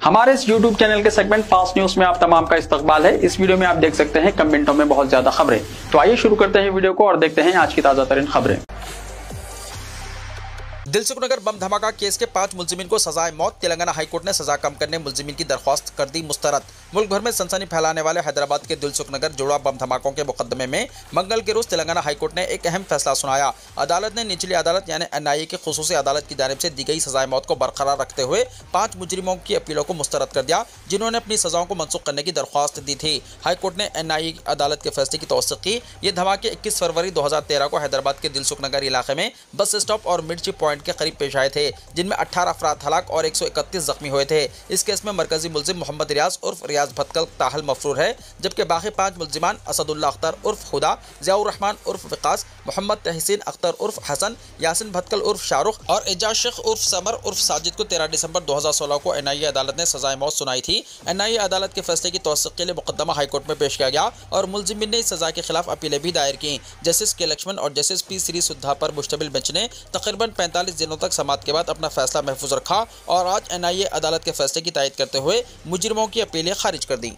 हमारे इस YouTube channel के सेगमेंट फास्ट न्यूज में आप तमाम का इस्तकबाल है। इस वीडियो में आप देख सकते हैं कम मिनटों में बहुत ज्यादा खबरें। तो आइए शुरू करते हैं वीडियो को और देखते हैं आज की ताजा तरीन खबरें। दिलसुखनगर बम धमाका केस के 5 मुलजिमीन को सजाए मौत। तेलंगाना हाईकोर्ट ने सजा कम करने मुलजिमीन की दरख्वास्त कर दी मुस्तरद। मुल्क भर में सनसनी फैलाने वाले हैदराबाद के दिलसुखनगर जोड़ा बम धमाकों के मुकदमे में मंगल के रोज तेलंगाना हाईकोर्ट ने एक अहम फैसला सुनाया। अदालत ने निचली अदालत यानी NIA की खुसूसी अदालत की जानिब से दी गई सजाए मौत को बरकरार रखते हुए 5 मुजरिमों की अपीलों को मुस्तरद कर दिया, जिन्होंने अपनी सजाओं को मनसूख करने की दरख्वास्त दी थी। हाईकोर्ट ने NIA अदालत के फैसले की तौसीक की। ये धमाके 21 फरवरी 2013 को हैदराबाद के दिलसुखनगर इलाके में बस स्टॉप और मिर्ची पॉइंट के करीब पेश आए थे, जिनमें 18 अफराद हलाक और 131 जख्मी हुए थे। इस केस में मरकजी मुलजिम मोहम्मद रियाज उर्फ रियाज भटकल ताहल मफरूर है, जबकि बाकी 5 मुलजिमान असदुल्ला अख्तर उर्फ खुदा, ज़ियाउर रहमान उर्फ विकास, मोहम्मद तहसीन अख्तर उर्फ हसन, यासिन भटकल उर्फ शाहरुख और एजाज शेख उर्फ समर उर्फ साजिद को 13 दिसंबर 2016 को NIA अदालत ने सजाए मौत सुनाई थी। NIA अदालत के फैसले की तौसीक के लिए मुकदमा हाईकोर्ट में पेश किया गया और मुलजिमीन ने इस सजा के खिलाफ अपीलें भी दायर की। जस्टिस के लक्ष्मण और जस्टिस P श्री सुधा पर मुश्तमिल बेंच ने तकरीबन 45 दिनों तक समाअत के बाद अपना फैसला महफूज रखा और आज NIA अदालत के फैसले की तायद करते हुए मुजरिमों की अपीलें खारिज कर दी।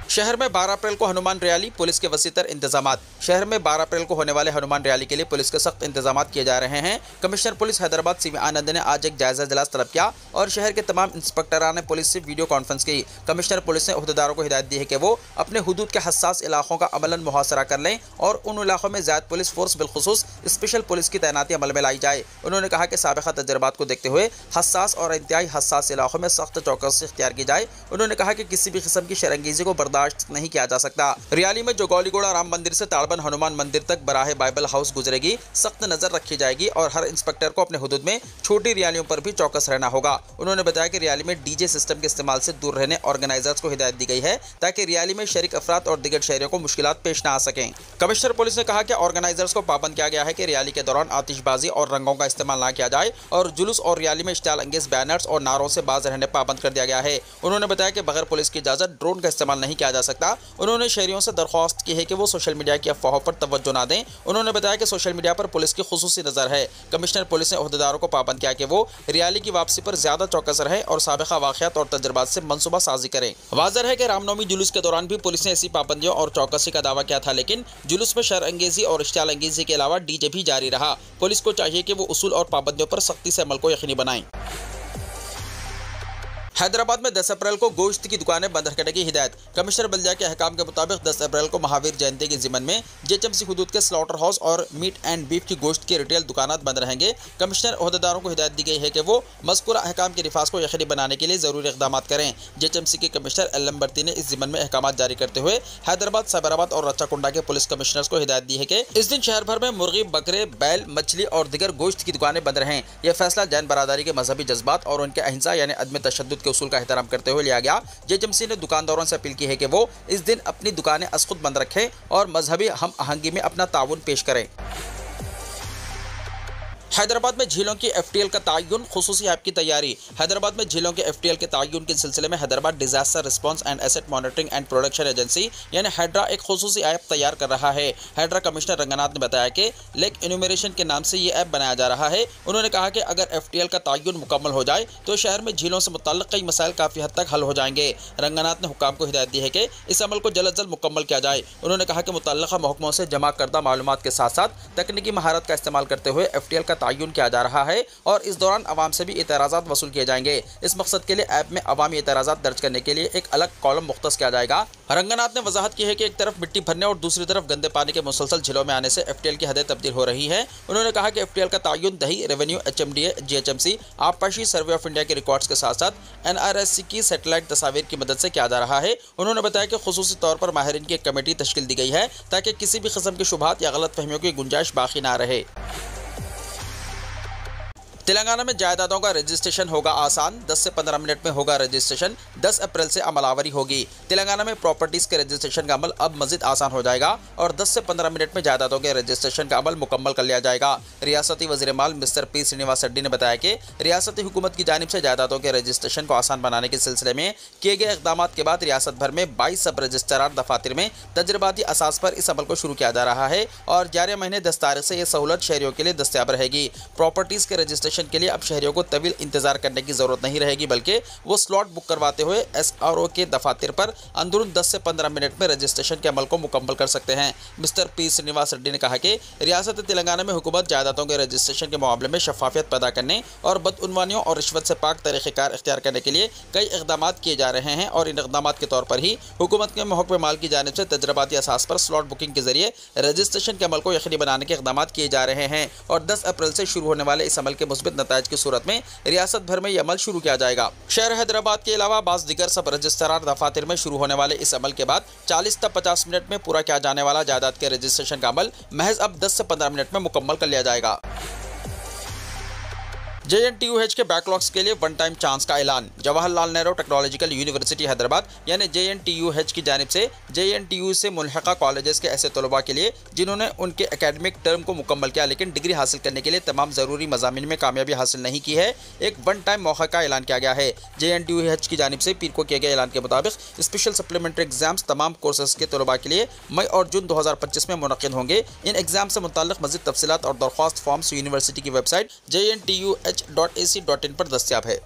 शहर में 12 अप्रैल को हनुमान रैली, पुलिस के वसीतर इंतजामात। शहर में 12 अप्रैल को होने वाले हनुमान रैली के लिए पुलिस के सख्त इंतजामात किए जा रहे हैं। कमिश्नर पुलिस हैदराबाद CV आनंद ने आज एक जायजा इजलास तलब किया और शहर के तमाम इंस्पेक्टरान ने पुलिस से वीडियो कॉन्फ्रेंस की। कमिश्नर पुलिस ने अहदेदारों को हिदायत दी है कि वो अपने हुदूद के हसास इलाकों का अमलन मुहासरा कर लें और उन इलाकों में ज़्यादा पुलिस फोर्स बिलखुसूस स्पेशल पुलिस की तैनाती अमल में लाई जाए। उन्होंने कहा कि साबिक़ा तजर्बात को देखते हुए हसास और इंतहाई हसास इलाकों में सख्त चौकसी इख्तियार की जाए। उन्होंने कहा कि किसी भी किस्म की शरंगेजी को बर्दाश्त नहीं किया जा सकता। रैली में जो गौलीगोड़ा राम मंदिर से ताड़बन हनुमान मंदिर तक बराहे बाइबल हाउस गुजरेगी, सख्त नजर रखी जाएगी और हर इंस्पेक्टर को अपने हुदूद में छोटी रैलियों पर भी चौकस रहना होगा। उन्होंने बताया कि रैली में DJ सिस्टम के इस्तेमाल से दूर रहने ऑर्गेनाइजर्स को हिदायत दी गई है, ताकि रैली में शरीक अफराद और दिगर शहरियों को मुश्किलात पेश न आ सकें। कमिश्नर पुलिस ने कहा कि ऑर्गेनाइजर्स को पाबंद किया गया है कि रैली के दौरान आतिशबाजी और रंगों का इस्तेमाल न किया जाए और जुलूस और रैली में इश्तियाल अंगेज बैनर्स और नारों से बाज रहने पाबंद कर दिया गया है। उन्होंने बताया कि बगैर पुलिस की इजाजत ड्रोन का इस्तेमाल नहीं किया जा सकता। उन्होंने शहरियों से दरख्वास्त की है कि वो सोशल मीडिया की अफवाहों पर तवज्जो ना दें। उन्होंने बताया कि सोशल मीडिया पर पुलिस की खुसूसी नजर है। कमिश्नर पुलिस ने अहदेदारों को पाबंद किया कि वो रैली की वापसी पर ज्यादा चौकस रहें और साबिक़ा वाक़यात और तजर्बात से मनसूबा साजी करें। वाज़ेह है कि रामनवमी जुलूस के दौरान भी पुलिस ने ऐसी पाबंदियों और चौकसी का दावा किया था, लेकिन जुलूस में शर अंगेजी और इश्तियाल अंगेजी के अलावा DJ भी जारी रहा। पुलिस को चाहिए कि वो उसूल और पाबंदियों पर सख्ती से अमल को यकीनी बनाएं। हैदराबाद में 10 अप्रैल को गोश्त की दुकानें बंद रखने की हिदायत। कमिश्नर बल्दिया के अहकाम के मुताबिक 10 अप्रैल को महावीर जयंती के ज़िमन में JHMC हुदूद के स्लॉटर हाउस और मीट एंड बीफ की गोश्त की रिटेल दुकानात बंद रहेंगे। कमिश्नर अहदेदारों को हिदायत दी गई है कि वो मज़कूरा अहकाम के रिफाज को यकीनी बनाने के लिए ज़रूरी इक़दाम करें। JHMC के कमिश्नर LM बर्ती ने इस ज़िमन में अहकाम जारी करते हुए हैदराबाद, साबराबाद और रच्चाकुंडा के पुलिस कमिश्नर्स को हिदायत दी है कि इस दिन शहर भर में मुर्गी, बकरे, बैल, मछली और दिगर गोश्त की दुकानें बंद रहें। यह फैसला जैन बरादरी के मजहबी जज्बात और उनके अहिंसा यानी अदम तशद्दुद के उसूल का एहतराम करते हुए लिया गया। JHMC ने दुकानदारों से अपील की है कि वो इस दिन अपनी दुकानें अज़खुद बंद रखें और मजहबी हम आहंगी में अपना ताउन पेश करें। हैदराबाद में झीलों की FTL का तयन, खुसूसी ऐप की तैयारी। हैदराबाद में झीलों के FTL के तयन के सिलसिले में Hyderabad disaster response and asset monitoring and production agency यानी हैड्रा एक खुसूसी ऐप तैयार कर रहा है। हैड्रा कमिश्नर रंगनाथ ने बताया कि लेक इन्यूमरेशन के नाम से ये ऐप बनाया जा रहा है। उन्होंने कहा कि अगर FTL का तयन मुकम्मल हो जाए तो शहर में झीलों से मुतल्लिक़ कई मसाइल काफ़ी हद तक हल हो जाएंगे। रंगनाथ ने हुक्काम को हिदायत दी है कि इस अमल को जल्द अज जल्द मुकम्मल किया जाए। उन्होंने कहा कि मुतल्लिक़ा महकमों से जमा करदा मालूमात के साथ साथ तकनीकी महारत का इस्तेमाल करते हुए FTL का तयन किया जा रहा है और इस दौरान अवाम से भी एतराज़ात वसूल किए जाएंगे। इस मकसद के लिए ऐप में अवामी एतराज़ात दर्ज करने के लिए एक अलग कॉलम मुख्तस किया जाएगा। रंगनाथ ने वजाहत की है कि एक तरफ मिट्टी भरने और दूसरी तरफ गंदे पानी के मुसलसल झीलों में आने से FTL की हदें तब्दील हो रही है। उन्होंने कहा कि FTL का तयन दही, रेवेन्यू, HMDA, JHMC, आबपाशी, सर्वे ऑफ इंडिया के रिकॉर्ड्स के साथ साथ NRSC की सैटेलाइट तस्वीर की मदद से किया जा रहा है। उन्होंने बताया कि खुसूसी तौर पर माहिरीन की एक कमेटी तश्कील दी गई है ताकि किसी भी किस्म की शुबहात या गलत फहमियों की गुंजाइश बाकी ना रहे। तेलंगाना में जायदादों का रजिस्ट्रेशन होगा आसान, 10 से 15 मिनट में होगा रजिस्ट्रेशन। 10 अप्रैल से अमलावरी होगी। तेलंगाना में प्रॉपर्टीज़ के रजिस्ट्रेशन का अमल अब मज़ीद आसान हो जाएगा और 10 से 15 मिनट में जायदादों के रजिस्ट्रेशन का अमल मुकम्मल कर लिया जाएगा। रियासती वज़ीर माल मिस्टर P श्रीनिवास रेड्डी ने बताया कि रियासती हुकूमत की जानिब से जायदादों के रजिस्ट्रेशन को आसान बनाने के सिलसिले में किए गए इक़दाम के बाद रियासत भर में 22 सब रजिस्ट्रार दफातर में तजर्बाती असास पर इस अमल को शुरू किया जा रहा है और जारी महीने 10 तारीख से यह सहूलत शहरियों के लिए दस्तयाब रहेगी। प्रॉपर्टीज़ के रजिस्ट्रेशन रजिस्ट्रेशन के लिए अब शहरियों को तवील इंतजार करने की जरूरत नहीं रहेगी, बल्कि वो स्लॉट बुक करवाते हुए SRO के दफातर पर अंदरून 10 से 15 मिनट में रजिस्ट्रेशन के अमल को मुकम्मल कर सकते हैं। मिस्टर पी श्रीनिवास रेड्डी ने कहा कि रियासत तेलंगाना में हुकूमत जायदादों के रजिस्ट्रेशन के मामले में शफाफियत पैदा करने और बदउनवानियों और रिश्वत से पाक तरीक़ेकार इख्तियार करने के लिए कई इक़दाम किए जा रहे हैं और इन इक़दाम के तौर पर ही हुकूमत के महकमे माल की जानिब से तजर्बाती असास पर स्लॉट बुकिंग के जरिए रजिस्ट्रेशन के अमल को यकीनी बनाने के इक़दाम किए जा रहे हैं और 10 अप्रैल से शुरू होने वाले इस अमल के मुस्बित नताइज की सूरत में रियासत भर में यह अमल शुरू किया जाएगा। शहर हैदराबाद के अलावा बाज़ दीगर सब रजिस्ट्रार दफातर में शुरू होने वाले इस अमल के बाद 40 से 50 मिनट में पूरा किया जाने वाला जायदाद के रजिस्ट्रेशन का अमल महज अब 10 से 15 मिनट में मुकम्मल कर लिया जाएगा। JNTUH के बैकलॉग्स के लिए वन टाइम चांस का ऐलान। जवाहरलाल नेहरू टेक्नोलॉजिकल यूनिवर्सिटी हैदराबाद यानी JNTUH की जानिब से JNTU से मुल्हिका कॉलेजेस के ऐसे तलबा के लिए जिन्होंने उनके एकेडमिक टर्म को मुकम्मल किया लेकिन डिग्री हासिल करने के लिए तमाम ज़रूरी मज़ामीन में कामयाबी हासिल नहीं की है, एक वन टाइम मौका का ऐलान किया गया है। JNTUH की जानिब से पीर को किए गए ऐलान के मुताबिक स्पेशल सप्लीमेंट्री एग्जाम्स तमाम कोर्सेज के तलबा के लिए मई और जून 2025 में मुनक़िद होंगे। इन एग्जाम से मुताल्लिक़ मज़ीद तफसीलात और दरख्वास्त फॉर्म्स यूनिवर्सिटी की वेबसाइट JNTUH.ac.in पर दस्तियाब है।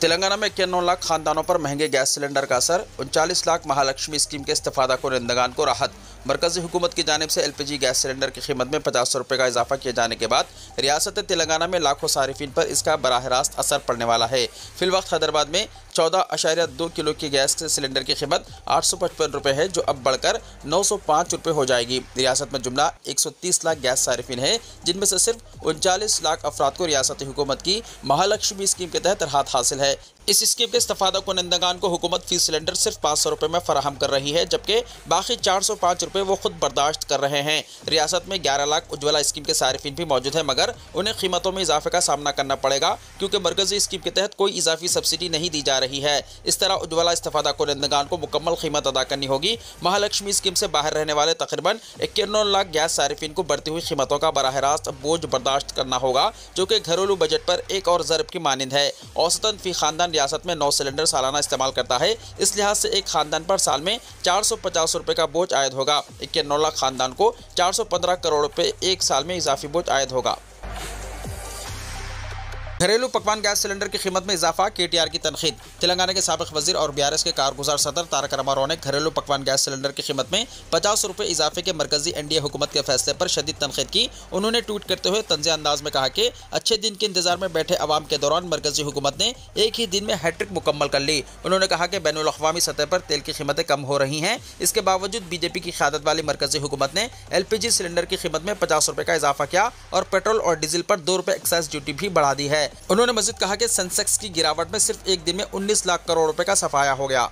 तेलंगाना में 91 लाख खानदानों पर महंगे गैस सिलेंडर का असर, 39 लाख महालक्ष्मी स्कीम के इस्तेफादा कुनिंदगान को राहत। मरकज़ी हुकूमत की जानिब से LPG गैस सिलेंडर की कीमत में 50 रुपये का इजाफा किए जाने के बाद रियासत तेलंगाना में लाखों सारिफिन पर इसका बराह रास्त असर पड़ने वाला है। फिलवक्त हैदराबाद में 14.2 किलो की गैस सिलेंडर की कीमत 855 रुपये है, जो अब बढ़कर 905 रुपये हो जाएगी। रियासत में जुमला 130 लाख गैस सारिफिन है, जिनमें से सिर्फ 39 लाख अफराद को रियासती हुकूमत की महालक्ष्मी स्कीम के तहत राहत हासिल है। इस स्कीम के इस्तेफादा कुनिंदगान को हुकूमत फी सिलेंडर सिर्फ 500 रुपये में फराहम कर रही है, जबकि बाकी 405 रुपये वो खुद बर्दाश्त कर रहे हैं। रियासत में 11 लाख उज्ज्वला स्कीम के सारिफिन भी मौजूद है, मगर उन्हें कीमतों में इजाफे का सामना करना पड़ेगा क्योंकि मरकजी स्कीम के तहत कोई इजाफी सब्सिडी नहीं दी जा रही है। इस तरह उज्ज्वला इस्तेफादा कुनिंदगान को मुकम्मल कीमत अदा करनी होगी। महालक्ष्मी स्कीम से बाहर रहने वाले तकरीबन 91 लाख गैस सारिफिन को बढ़ती हुई कीमतों का बराह रास्त बोझ बर्दाश्त करना होगा, जो कि घरेलू बजट पर एक और ज़रब की मानिंद है। औसतन फी खानदान रियासत में 9 सिलेंडर सालाना इस्तेमाल करता है। इस लिहाज से एक खानदान पर साल में 450 रुपये का बोझ आयद होगा। 91 लाख खानदान को 415 करोड़ रुपये एक साल में इजाफी बोझ आयद होगा। घरेलू पकवान गैस सिलेंडर की कीमत में इजाफा, KTR की तनखीद। तेलंगाना के साबिक वजीर और BRS के कारगुजार सदर तारक रामाराव ने घरेलू पकवान गैस सिलेंडर की कीमत में 50 रुपये इजाफे के मरकजी NDA हुकूमत के फैसले पर शदीद तनखीद की। उन्होंने ट्वीट करते हुए तंज़े अंदाज में कहा कि अच्छे दिन के इंतजार में बैठे अवाम के दौरान मरकजी हुकूमत ने एक ही दिन में हैट्रिक मुकम्मल कर ली। उन्होंने कहा कि बैनुल अक़वामी सतह पर तेल की कीमतें कम हो रही हैं, इसके बावजूद BJP की क़यादत वाली मरकजी हुकूमत ने LPG सिलेंडर की कीमत में 50 रुपये का इजाफा किया और पेट्रोल और डीजल पर 2 रुपये एक्साइज ड्यूटी भी बढ़ा दी है। उन्होंने मज़ीद कहा कि सेंसेक्स की गिरावट में सिर्फ एक दिन में 19 लाख करोड़ रुपए का सफाया हो गया।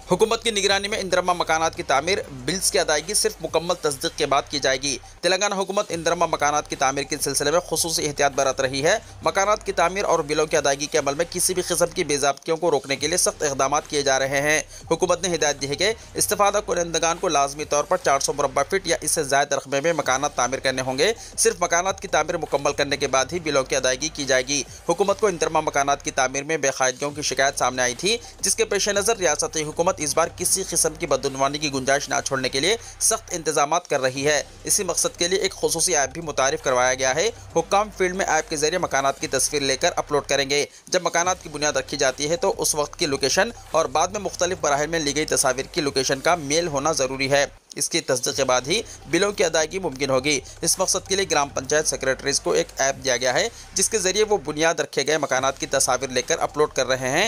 हुकूमत की निगरानी में इंदिरमा मकानात की तामीर, बिल्स की अदायगी सिर्फ मुकम्मल तस्दीक के बाद की जाएगी। तेलंगाना हुकूमत इंदिरमा मकानात की तामीर के सिलसिले में खुसूसी एहतियात बरत रही है। मकानात की तामीर और बिलों की अदायगी के अमल में किसी भी किस्म की बेज़ाब्तियों को रोकने के लिए सख्त इक़दाम किए जा रहे हैं। हुकूमत ने हिदायत दी है कि इस्तेफादा कुनिंदगान को लाजमी तौर पर 400 मुरब्बा फीट या इससे ज़ायद रकबे में मकानात तामीर करने होंगे। सिर्फ मकानात की तामीर मुकम्मल करने के बाद ही बिलों की अदायगी की जाएगी। हुकूमत को इंदिरमा मकानात की तामीर में बेकायदगियों की शिकायत सामने आई थी, जिसके पेश नज़र रियासती हुकूमत इस बार किसी किस्म की बदउनवानी की गुंजाइश न छोड़ने के लिए सख्त इंतजाम कर रही है। इसी मकसद के लिए एक खुसूसी ऐप भी मुतारिफ करवाया गया है। हुक्काम फील्ड में ऐप के जरिए मकानात की तस्वीर लेकर अपलोड करेंगे। जब मकानात की बुनियाद रखी जाती है तो उस वक्त की लोकेशन और बाद में मुख्तलिफ मराहिल में ली गई तस्वीर की लोकेशन का मेल होना ज़रूरी है। इसकी तस्दीक के बाद ही बिलों की अदायगी मुमकिन होगी। इस मकसद के लिए ग्राम पंचायत सेक्रेटरीज को एक ऐप दिया गया है, जिसके जरिए वो बुनियाद रखे गए मकानात की तस्वीर लेकर अपलोड कर रहे हैं।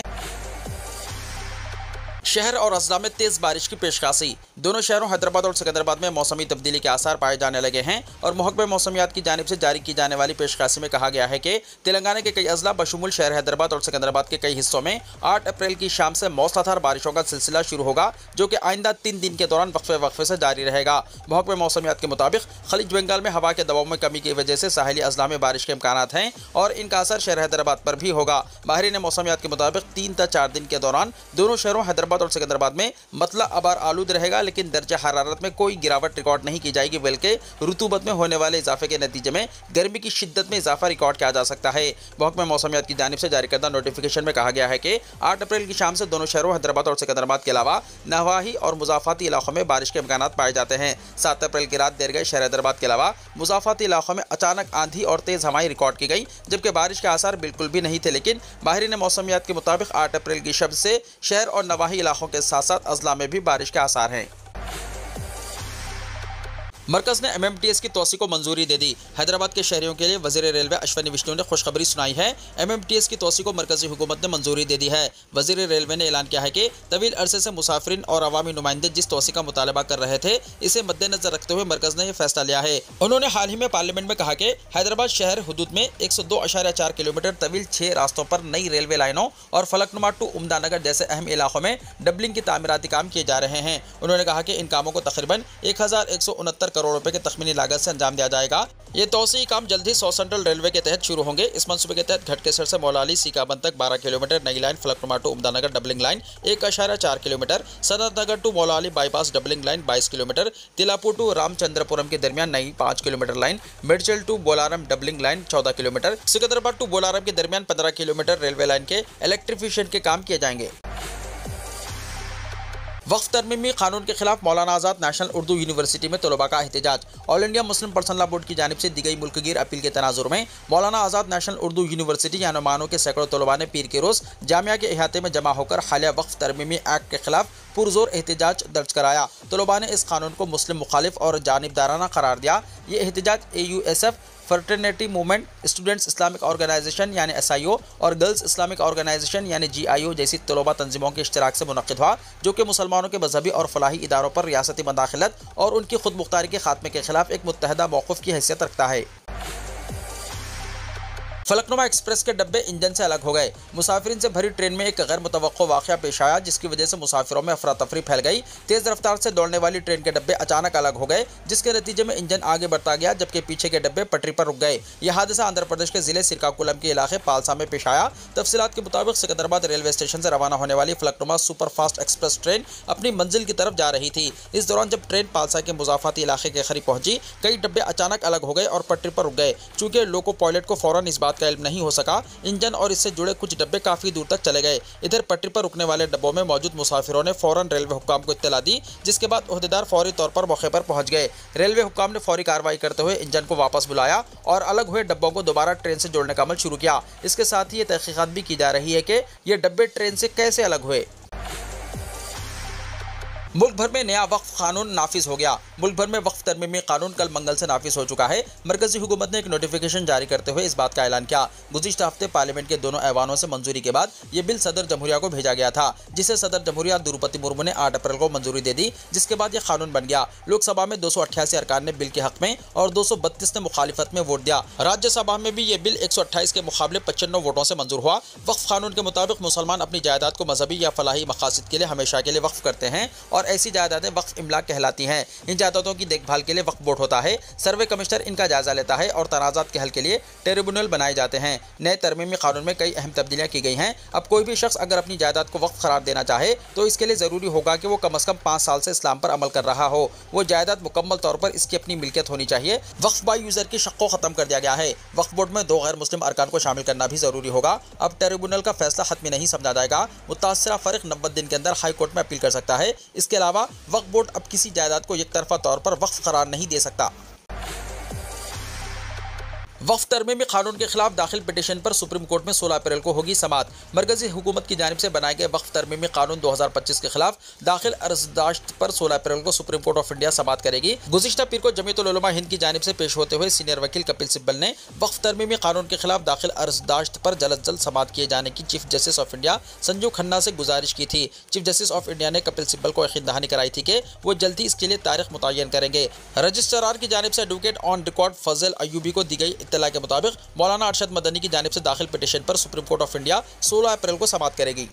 शहर और अजला में तेज बारिश की पेशकासी। दोनों शहरों हैदराबाद और सिकंदराबाद में मौसमी तब्दीली के आसार पाए जाने लगे हैं और महकमे मौसमियात की जानिब से जारी की जाने वाली पेशकासी में कहा गया है कि तेलंगाना के कई अजला बशुमुल शहर हैदराबाद और सिकंदराबाद के कई हिस्सों में 8 अप्रैल की शाम से मौसलाधार बारिशों का सिलसिला शुरू होगा, जो कि आइंदा 3 दिन के दौरान वक्फे से जारी रहेगा। महकमे मौसमियात के मुताबिक खलीज बंगाल में हवा के दबाव में कमी की वजह से साहिली अजला में बारिश के इम्कान हैं और इनका असर शहर हैदराबाद पर भी होगा। माहिरीन मौसमियात के मुताबिक 3 से 4 दिन के दौरान दोनों शहरों हैदराबाद हैदराबाद और सिकंदराबाद में मतला अबार आलूद रहेगा, लेकिन दर्जा हरारत में कोई गिरावट रिकॉर्ड नहीं की जाएगी, बल्कि रुतूबत में होने वाले इजाफे के नतीजे में गर्मी की शिद्दत में इजाफा रिकॉर्ड किया जा सकता है। महकमा मौसमियात की जानिब से जारी करदा नोटिफिकेशन में कहा गया है कि 8 अप्रैल की शाम से दोनों शहरों हैदराबाद और सिकंदराबाद के अलावा नवाही और मुजाफाती इलाकों में बारिश के इम्कान पाए जाते हैं। 7 अप्रैल की रात देर गए शहर हैदराबाद के अलावा मुजाफाती इलाकों में अचानक आंधी और तेज हवाएं रिकॉर्ड की गई, जबकि बारिश के आसार बिल्कुल भी नहीं थे। लेकिन माहिरीन मौसमियात के मुताबिक 8 अप्रैल की शब से शहर और नवाही इलाकों के साथ साथ अजला में भी बारिश के आसार हैं। मरकज ने MMTS की तोसी को मंजूरी दे दी। हैदराबाद के शहरियों के लिए वजीर रेलवे अश्विनी विष्णु ने खुशखबरी सुनाई है। MMTS की तोसी को मरकजी हुकूमत ने मंजूरी दे दी है। वजीर रेलवे ने ऐलान किया है कि तवील अरसे से मुसाफिरीन और अवामी नुमाइंदे जिस तोसी का मुतालबा कर रहे थे, इसे मद्देनजर रखते हुए मरकज ने यह फैसला लिया है। उन्होंने हाल ही में पार्लियामेंट में कहा कि हैदराबाद शहर हुदूद में 102.4 किलोमीटर तवील 6 रास्तों पर नई रेलवे लाइनों और फलकनुमा टू उम्दानगर जैसे अहम इलाकों में डबलिंग की तामीराती काम किए जा रहे हैं। उन्होंने कहा कि इन कामों को तकरीबन 1169 करोड़ रुपए के तखमीनी लागत से अंजाम दिया जाएगा। ये तोसी काम जल्द ही साउथ सेंट्रल रेलवे के तहत शुरू होंगे। इस मंसूबे के तहत घटकेसर से मौलाली सीकाबंद तक 12 किलोमीटर नई line, Falaknuma to Umdanagar doubling line 1.4 kilometre, Sanath Nagar to Moulali bypass doubling line 22 kilometre, Tellapur to Ramachandrapuram के दरमियान नई 5 kilometre line, Medchal to Bolarum doubling line 14 kilometre, Secunderabad to Bolarum के दरमियान 15 किलोमीटर रेलवे लाइन के इलेक्ट्रिफिकेशन के काम किए जाएंगे। वक्फ तरमीमी कानून के खिलाफ मौलाना आज़ाद नेशनल उर्दू यूनिवर्सिटी में तलबा का एहतजाज। All India Muslim personal law board की जानिब से दी गई मुल्कगीर अपील के तनाजुर में मौलाना आज़ाद नेशनल उर्दू यूनिवर्सिटी या नुमानों के सैकड़ों तलबा ने पीर के रोज़ जामिया के अहाते में जमा होकर हालिया वक्फ तरमीमी एक्ट के खिलाफ पुरजोर एहतजाज दर्ज कराया। तलबा ने इस कानून को मुस्लिम मुखालिफ और जानिबदाराना करार दिया। ये एहतजाज AUSF, fraternity movement, students Islamic organisation यानी SIO और गर्ल्स इस्लामिक ऑर्गेनाइजेशन यानी GIO जैसी तलबा तंजीमों के इश्तराक से मुनक़िद हुआ, जो कि मुसलमानों के मजहबी और फलाही इदारों पर रियासती मदाखिलत और उनकी खुद मुख्तारी के खात्मे के खिलाफ एक मुत्तहदा मौक़िफ़ की हैसियत रखता है। फलकनुमा एक्सप्रेस के डब्बे इंजन से अलग हो गए। मुसाफिरीन से भरी ट्रेन में एक गैर मुतवक्को वाक़या पेश आया, जिसकी वजह से मुसाफिरों में अफरा तफरी फैल गई। तेज़ रफ्तार से दौड़ने वाली ट्रेन के डब्बे अचानक अलग हो गए, जिसके नतीजे में इंजन आगे बढ़ता गया, जबकि पीछे के डब्बे पटरी पर रुक गए। यह हादसा आंध्र प्रदेश के जिले श्रीकाकुलम के इलाके पालसा में पेश आया। तफसीलात के मुताबिक सिकंदराबाद रेलवे स्टेशन से रवाना होने वाली Falaknuma super fast express train अपनी मंजिल की तरफ जा रही थी। इस दौरान जब ट्रेन पालसा के मुजाफाती इलाके के करीब पहुंची, कई डब्बे अचानक अलग हो गए और पटरी पर रुक गए। चूंकि लोको पायलट को फौरन इस बात का इल्म नहीं हो सका, इंजन और इससे जुड़े कुछ डब्बे काफी दूर तक चले गए। इधर पटरी पर रुकने वाले डब्बों में मौजूद मुसाफिरों ने फौरन रेलवे हुक्काम को इत्तला दी, जिसके बाद ओहदेदार फौरी तौर पर मौके पर पहुंच गए। रेलवे हुक्काम ने फौरी कार्रवाई करते हुए इंजन को वापस बुलाया और अलग हुए डब्बों को दोबारा ट्रेन से जोड़ने का अमल शुरू किया। इसके साथ ही ये तहकीकात भी की जा रही है कि ये डब्बे ट्रेन से कैसे अलग हुए। मुल्क भर में नया वक्फ कानून नाफिज हो गया। मुल्क भर में वक्फ तरमीमी कानून कल मंगल से नाफिज हो चुका है। मरकजी हुकूमत ने एक नोटिफिकेशन जारी करते हुए इस बात का ऐलान किया। गुज़िश्ता हफ्ते पार्लियामेंट के दोनों ऐवानों से मंजूरी के बाद ये बिल सदर जमहूरिया को भेजा गया था, जिसे सदर जमहूरिया द्रौपदी मुर्मू ने 8 अप्रैल को मंजूरी दे दी, जिसके बाद यह कानून बन गया। लोकसभा में 288 अरकान ने बिल के हक में और 232 ने मुखालिफत में वोट दिया। राज्यसभा में भी ये बिल 128 के मुकाबले 95 वोटों से मंजूर हुआ। वक्फ कानून के मुताबिक मुसलमान अपनी जायदाद को मजहबी या फलाही मकासद के लिए हमेशा के लिए वक्फ करते हैं और ऐसी जायदादें वक्फ इमलाक कहलाती हैं। इन जायदादों की देखभाल के लिए वक्फ बोर्ड होता है। सर्वे कमिश्नर इनका जायजा लेता है और तनाज़ात के हल के लिए ट्रिब्यूनल बनाए जाते हैं। नए तरमीमी कानून में कई अहम तब्दीलियां की गई हैं। अब कोई भी शख्स अगर अपनी जायदाद को वक्फ करार देना चाहे तो इसके लिए ज़रूरी होगा कि वो कम अज़ कम 5 साल से इस्लाम पर अमल कर रहा हो। वो जायदाद मुकम्मल तौर पर इसकी अपनी मिल्कियत होनी चाहिए। वक्फ बाई यूज़र की शक को ख़त्म कर दिया गया है। वक्फ बोर्ड में 2 गैर मुस्लिम अरकान को शामिल करना भी ज़रूरी होगा। अब ट्रिब्यूनल का फैसला हतमी नहीं समझा जाएगा। मुतासरा फ़र्क 90 दिन के अंदर हाई कोर्ट में अपील कर सकता है। इसके अलावा वक्फ बोर्ड अब किसी जायदाद को एक तरफा तौर पर वक्फ करार नहीं दे सकता। वक्फ तरमीमी कानून के खिलाफ दाखिल पिटीशन पर सुप्रीम कोर्ट में 16 अप्रैल को होगी समाअत। मरकजी हुकूमत की जानिब से बनाए गए वक्फ तरमीमी कानून 2025 के खिलाफ दाखिल अर्जदाश्त पर 16 अप्रैल को सुप्रीम कोर्ट ऑफ इंडिया समाअत करेगी। गुज़िश्ता पीर को जमीयतुल उलमा हिंद की जानिब से पेश होते हुए सीनियर वकील कपिल सिब्बल ने वक्फ तरमीमी कानून के खिलाफ दाखिल अर्जदाश्त पर जल्द जल्द समाअत किए जाने की chief justice of India Sanju Khanna से गुजारिश की थी। चीफ जस्टिस ऑफ इंडिया ने कपिल सिब्बल को यकीन दहानी कराई थी कि वो जल्दी इसके लिए तारीख मुतय्यन करेंगे। रजिस्ट्रार की जानिब से एडवोकेट ऑन रिकॉर्ड फजल अयूबी को दी गई इत्तला के मुताबिक मौलाना अरशद मदनी की जानिब से दाखिल पिटीशन पर सुप्रीम कोर्ट ऑफ इंडिया 16 अप्रैल को समाअत करेगी।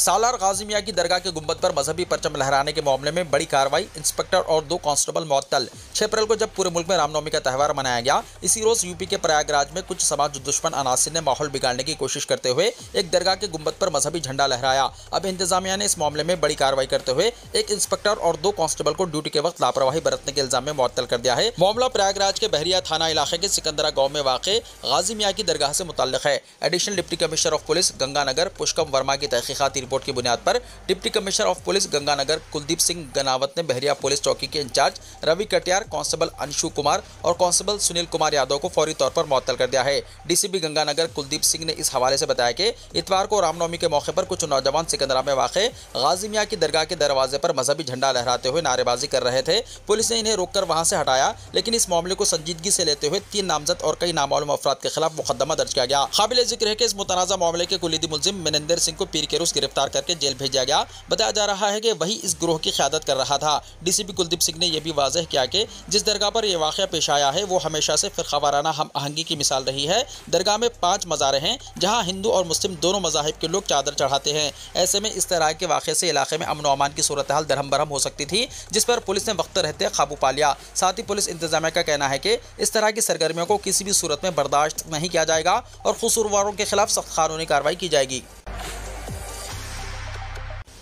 सालार गाजी मियां की दरगाह के गुंबद पर मजहबी परचम लहराने के मामले में बड़ी कार्रवाई, इंस्पेक्टर और 2 कांस्टेबल मुअत्तल। 6 अप्रैल को जब पूरे मुल्क में रामनवमी का त्यौहार मनाया गया, इसी रोज यूपी के प्रयागराज में कुछ समाज दुश्मन अनासिर ने माहौल बिगाड़ने की कोशिश करते हुए एक दरगाह के गुंबद पर मजहबी झंडा लहराया। अब इंतजामिया ने इस मामले में बड़ी कार्रवाई करते हुए एक इंस्पेक्टर और 2 कांस्टेबल को ड्यूटी के वक्त लापरवाही बरतने के इल्जाम में मुअत्तल कर दिया है। मामला प्रयागराज के बहरिया थाना इलाके के सिकंदरा गांव में वाक़ गाजी मियां की दरगाह से मुतल्लिक है। Additional deputy commissioner of police Ganganagar Pushkam Verma की तहकीकाती रिपोर्ट की बुनियाद पर deputy commissioner of police Ganganagar Kuldeep Singh Ganawat ने बहरिया पुलिस चौकी के इंचार्ज रवि कटियार, कांस्टेबल अंशु कुमार और कांस्टेबल सुनील कुमार यादव को फौरी तौर पर मुअत्तल कर दिया है। डीसीपी गंगानगर कुलदीप सिंह ने इस हवाले से बताया कि इतवार को रामनवमी के मौके पर कुछ नौजवान सिकंदरा में वाक़ गाजी मियां की दरगाह के दरवाजे पर मजहबी झंडा लहराते हुए नारेबाजी कर रहे थे। पुलिस ने इन्हें रोककर वहां से हटाया, लेकिन इस मामले को संजीदगी से लेते हुए 3 नामजद और कई नामालूम अफराद के खिलाफ मुकदमा दर्ज किया गया। काबिल जिक्र है कि इस मुतनाज़ा मामले के कुलीदी मुलजिम मिनेंदर सिंह को पीर के रोज गिरफ्तार करके जेल भेजा गया। बताया जा रहा है कि वही इस ग्रोह की क़यादत कर रहा था। डीसीपी कुलदीप सिंह ने यह भी वाज़ेह किया कि जिस दरगाह पर यह वाक़या पेश आया है वो हमेशा से फ़िरक़ावाराना हम आहंगी की मिसाल रही है। दरगाह में 5 मज़ारें हैं जहां हिंदू और मुस्लिम दोनों मज़ाहिब के लोग चादर चढ़ाते हैं। ऐसे में इस तरह के वाक़े से इलाके में अमन व अमान की सूरत हाल दरहम बरहम हो सकती थी, जिस पर पुलिस ने वक्त रहते काबू पा लिया। साथ ही पुलिस इंतजामिया का कहना है कि इस तरह की सरगर्मियों को किसी भी सूरत में बर्दाश्त नहीं किया जाएगा और कसूरवारों के खिलाफ सख्त कानूनी कार्रवाई की जाएगी।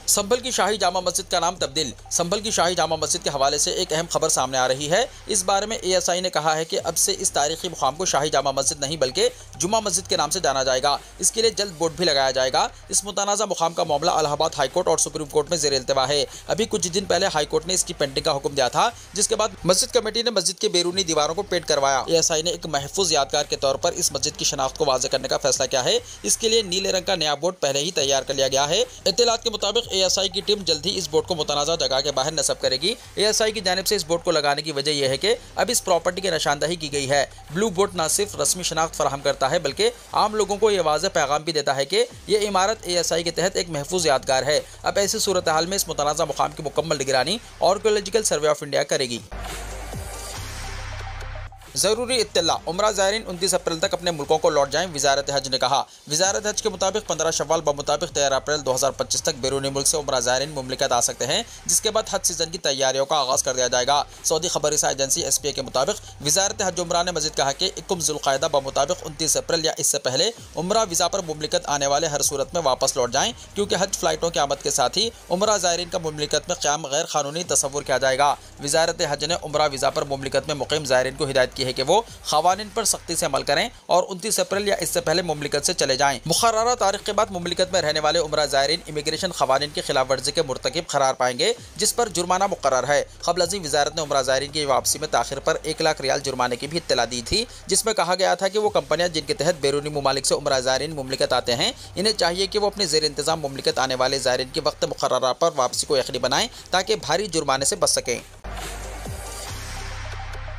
संभल की शाही जामा मस्जिद का नाम तब्दील। संभल की शाही जामा मस्जिद के हवाले से एक अहम खबर सामने आ रही है। इस बारे में एएसआई ने कहा है कि अब से इस तारीखी मुकाम को शाही जामा मस्जिद नहीं बल्कि जुमा मस्जिद के नाम से जाना जाएगा। इसके लिए जल्द बोर्ड भी लगाया जाएगा। इस मुतनाज़ा मुकाम का मामला इलाहाबाद हाई कोर्ट और सुप्रीम कोर्ट में ज़ेर इल्तिवा है। अभी कुछ दिन पहले हाई कोर्ट ने इसकी पेंटिंग का हुक्म दिया था, जिसके बाद मस्जिद कमेटी ने मस्जिद के बैरूनी दीवारों को पेंट करवाया। एएसआई ने एक महफूज यादगार के तौर पर इस मस्जिद की शनाख्त को वाज़ेह करने का फैसला किया है। इसके लिए नीले रंग का नया बोर्ड पहले ही तैयार कर लिया गया है। इत्तलात के मुताबिक एएसआई की टीम जल्द ही इस बोर्ड को मुतनाज़ा जगह के बाहर नस्ब करेगी। एएसआई की जानिब से इस बोर्ड को लगाने की वजह यह है कि अब इस प्रॉपर्टी की निशानदही की गई है। ब्लू बोर्ड न सिर्फ रस्मी शनाख्त फराहम करता है बल्कि आम लोगों को यह वाज़ेह पैगाम भी देता है कि यह इमारत एएसआई के तहत एक महफूज यादगार है। अब ऐसी सूरत हाल में इस मुतनाज़ा मुकाम की मुकम्मल निगरानी आर्कियोलॉजिकल सर्वे ऑफ इंडिया करेगी। ज़रूरी इत्तला, उम्रा ज़ायरीन 29 अप्रैल तक अपने मुल्कों को लौट जाएं, वज़ारत हज ने कहा। वज़ारत हज के मुताबिक 15 शव्वाल बमुताबिक 13 अप्रैल 2025 तक बैरूनी मुल्क से उम्रा ज़ायरीन मुमलिकत आ सकते हैं, जिसके बाद हज सीज़न की तैयारियों का आगाज़ कर दिया जाएगा। सऊदी खबर रसा एजेंसी SPA के मुताबिक वज़ारत हज उम्रा ने मज़ीद कहा कि 21 ज़ुल्क़ायदा बमुताबिक 29 अप्रैल या इससे पहले उम्रा वीज़ा पर मुमलिकत आने वाले हर सूरत में वापस लौट जाएँ, क्योंकि हज फ़्लाइटों की आमद के साथ ही उम्रा ज़ायरीन का मुमलिकत में क़याम गैर क़ानूनी तस्वुर किया जाएगा। वज़ारत हज ने उम्रा वीज़ा पर मुमलिकत में मुक़ीम ज़ायरीन को हिदायत की है कि वो क़वानीन पर सख्ती से अमल करें और 29 अप्रैल या इससे पहले मुमलिकत से चले जाएं। मुक़र्ररा तारीख के बाद मुमलिकत में रहने वाले उम्रा ज़ायरीन इमिग्रेशन क़वानीन की खिलाफ वर्जी के मुर्तकिब करार पाएंगे, जिस पर जुर्माना मुकर्रर है। क़ब्ल अज़ीं वज़ारत ने उम्रा ज़ायरीन की वापसी में ताख़िर पर 1 लाख रियाल जुर्माने की भी इत्तला दी थी, जिसमें कहा गया था कि वो कंपनियां जिनके तहत बैरूनी मुमालिक से उम्रा ज़ायरीन मुमलिकत आते हैं, इन्हें चाहिए कि वो अपने ज़ेर इंतज़ाम मुमलिकत आने वाले ज़ायरीन की वक्त मुकर्ररा पर वापसी को यकीनी बनाएं, ताकि भारी जुर्माने से बच सकें।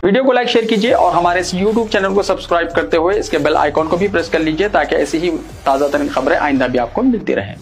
वीडियो को लाइक शेयर कीजिए और हमारे इस YouTube चैनल को सब्सक्राइब करते हुए इसके बेल आइकॉन को भी प्रेस कर लीजिए, ताकि ऐसी ही ताज़ा तरीन खबरें आइंदा भी आपको मिलती रहें।